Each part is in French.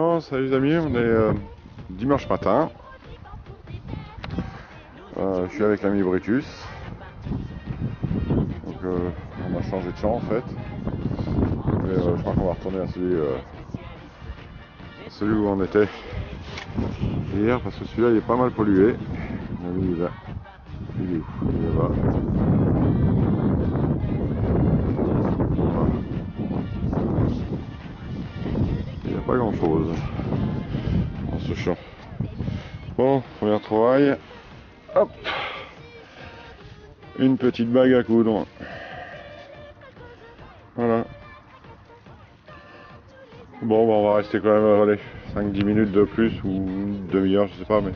Oh, salut les amis, on est dimanche matin. Je suis avec l'ami Brutus. Donc on a changé de champ en fait. Mais je crois qu'on va retourner à celui où on était hier parce que celui-là il est pas mal pollué. Il est où? Il est là-bas. Il n'y a pas grand chose dans ce champ. Bon, première trouvaille. Hop, une petite bague à coudre. Voilà. Bon, bah, on va rester quand même allez, 5-10 minutes de plus ou une demi-heure, je sais pas, mais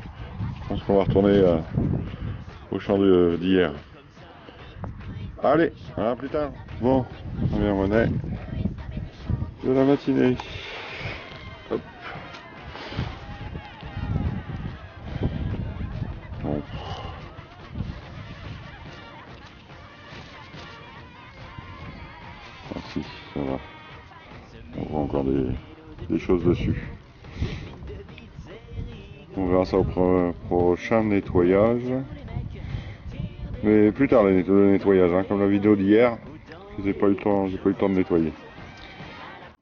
je pense qu'on va retourner au champ d'hier. Allez, à plus tard. Bon, première monnaie de la matinée. Hop. Bon. Ah si, ça va. On voit encore des choses dessus. On verra ça au prochain nettoyage. Mais plus tard le nettoyage, hein, comme la vidéo d'hier. J'ai pas eu le temps de nettoyer.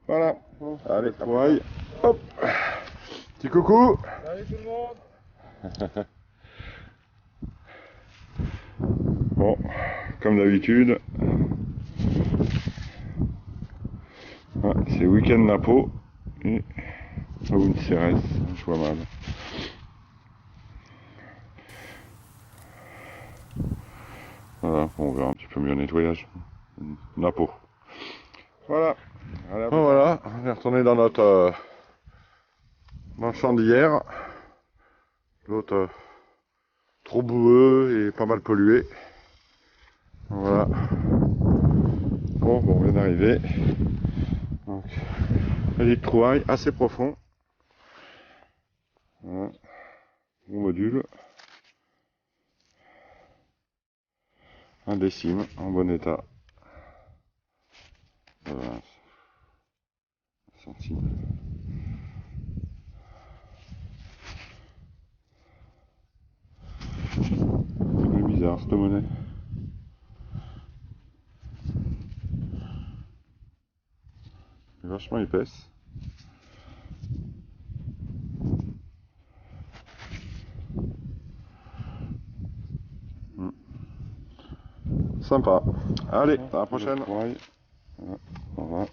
Voilà. Bon, allez, trouvaille. Hop. Petit coucou. Salut tout le monde. Bon, comme d'habitude. Ouais, c'est week-end Napo. Et une CRS, je vois mal. Voilà, on verra un petit peu mieux le nettoyage. Napo. Voilà. Bon, voilà, on est retourné dans notre dans le champ d'hier. L'autre trop boueux et pas mal pollué. Voilà. Bon, on vient d'arriver. Donc, petite trouvaille assez profond. Voilà. Bon module. Un décime en bon état. Voilà. Centime. C'est bizarre cette monnaie. Elle est vachement épaisse. Sympa. Allez, à la prochaine. Voilà. Voilà.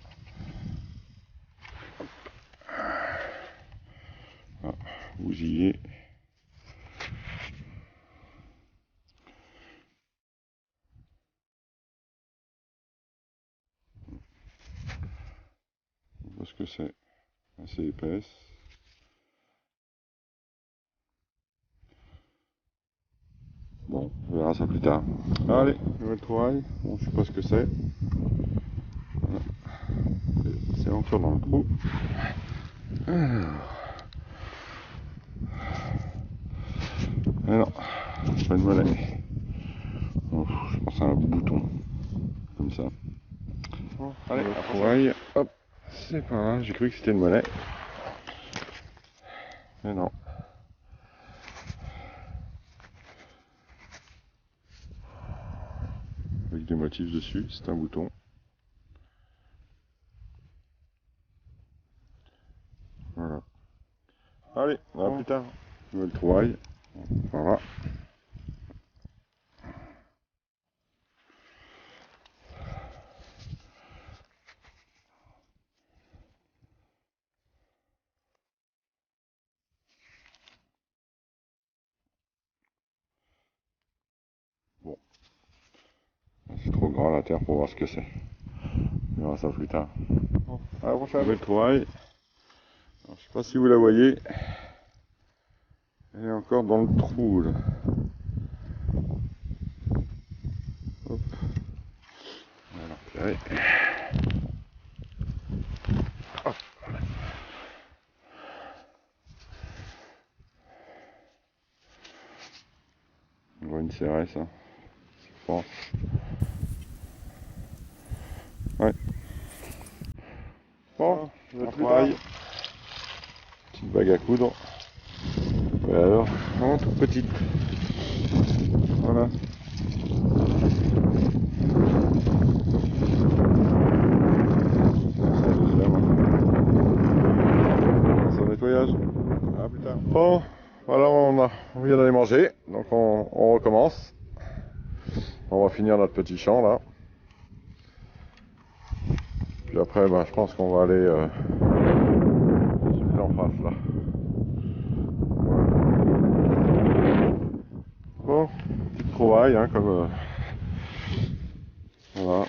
Ah, bousillé. Parce que c'est assez épaisse. Bon, on verra ça plus tard. Allez, nouvelle trouvaille. Bon, je sais pas ce que c'est. Voilà. C'est encore dans le trou. Mais non, c'est pas une monnaie. Bon, je pense à un bouton. Comme ça. Bon, allez, la trouvaille. Hop, c'est pas là. J'ai cru que c'était une monnaie. Mais non. Avec des motifs dessus, c'est un bouton. Voilà. Allez, à plus tard. Nouvelle trouvaille. Voilà. Bon. C'est trop grand la terre pour voir ce que c'est. On verra ça plus tard. Bon, à la prochaine. Nouvelle trouvaille. Alors, je sais pas si vous la voyez. Elle est encore dans le trou là. Hop. Voilà. Hop. On voit une CRS, hein, je pense. Ouais. Bon, je vais trouvaille. Petite bague à coudre. Et alors, vraiment toute petite. Voilà. C'est un nettoyage. À plus tard. Bon, voilà, on vient d'aller manger, donc on recommence. On va finir notre petit champ là. Puis après, ben, je pense qu'on va aller celui en face là. Bon, petite trouvaille, hein, comme voilà.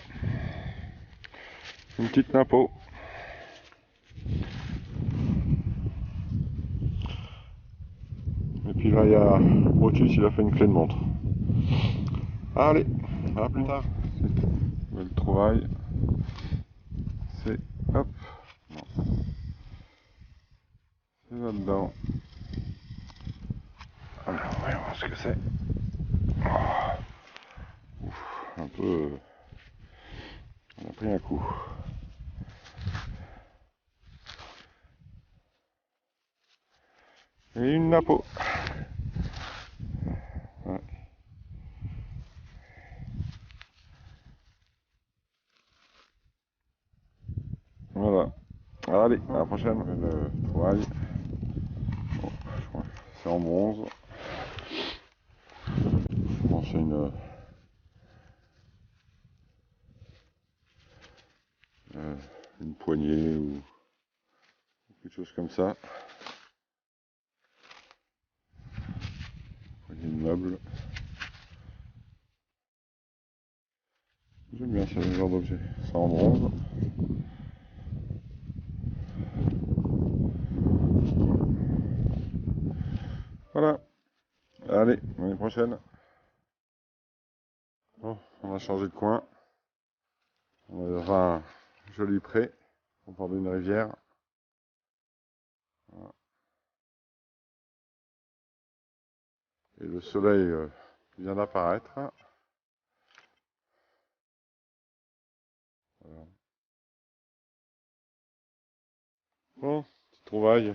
Une petite napo. Et puis là, il y a Brutus, il a fait une clé de montre. Allez, à plus tard. Nouvelle trouvaille. C'est, hop, non. C'est là-dedans. Alors, voyons voir ce que c'est. Oh. Ouf, un peu... on a pris un coup. Et une napo. Ouais. Voilà. Allez, à la prochaine. Une trouvaille. Bon, je crois que c'est en bronze. Bon, c'est une poignée ou quelque chose comme ça. Poignée de meuble. J'aime bien ce genre d'objet. C'est en bronze. Voilà. Allez, à l'année prochaine. Bon, on a changé de coin. On est dans un joli pré au bord d'une rivière. Voilà. Et le soleil vient d'apparaître. Voilà. Bon, petite trouvaille.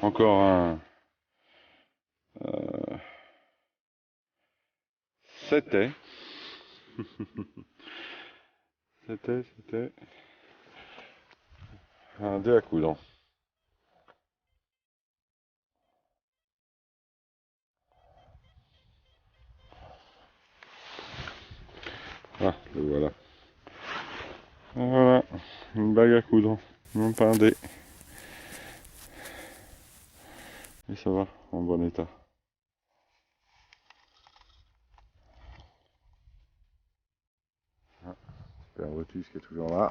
Encore un... C'était. C'était un dé à coudre. Ah, le voilà. Voilà, une bague à coudre. Même pas un dé. Et ça va, en bon état. Ah, super Brutus qui est toujours là.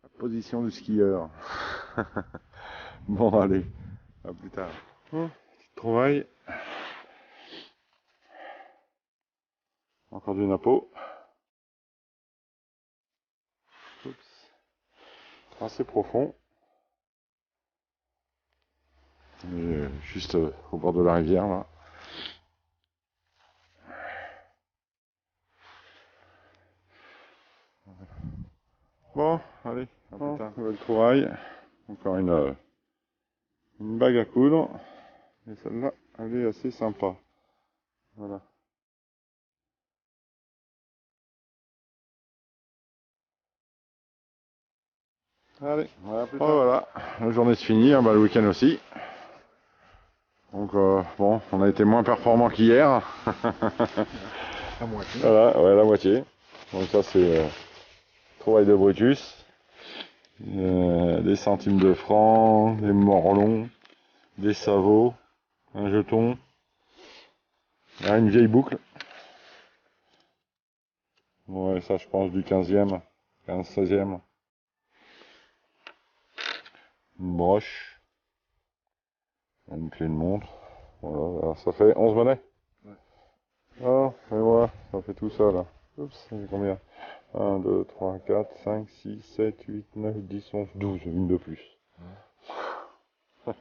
La position du skieur. Bon, allez, à plus tard. Oh, petite trouvaille. Encore du napo. Oups. Assez profond. Et juste au bord de la rivière là. Bon, allez, à plus tard. Nouvelle trouvaille. Encore une bague à coudre. Et celle-là, elle est assez sympa. Voilà. Allez, voilà, plus tard. Oh, voilà, la journée se finit, hein, bah, le week-end aussi. Donc bon, on a été moins performant qu'hier. La moitié. Voilà, ouais, la moitié. Donc ça c'est trouvaille de Brutus. Des centimes de francs, des morlons, des saveaux, un jeton, une vieille boucle. Ouais, ça je pense du 15e, 15-16e. Une broche, une clé de montre. Voilà, alors ça fait 11 monnaies. Ouais. Ah, et voilà, ça fait tout ça là. Oups, ça fait combien? 1, 2, 3, 4, 5, 6, 7, 8, 9, 10, 11, 12, une de plus. Ouais.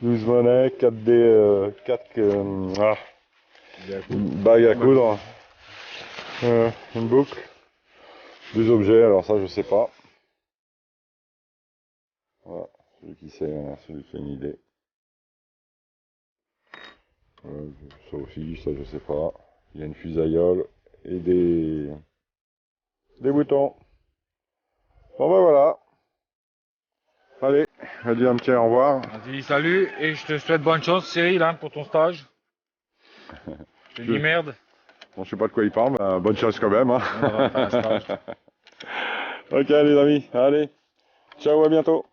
12 monnaies, 4 dés, 4 bagues à coudre. Une boucle. Des objets, alors ça je sais pas. Voilà, celui qui sait, celui qui a une idée. Ça aussi, ça je sais pas. Il y a une fusaillole et des boutons. Bon ben voilà. Allez, je dis un petit au revoir. Vas-y, salut, et je te souhaite bonne chance, Cyril, hein, pour ton stage. Je te dis merde. Bon, je sais pas de quoi il parle, mais bonne chance quand même. Hein. On va faire un stage. Ok les amis, allez. Ciao, à bientôt.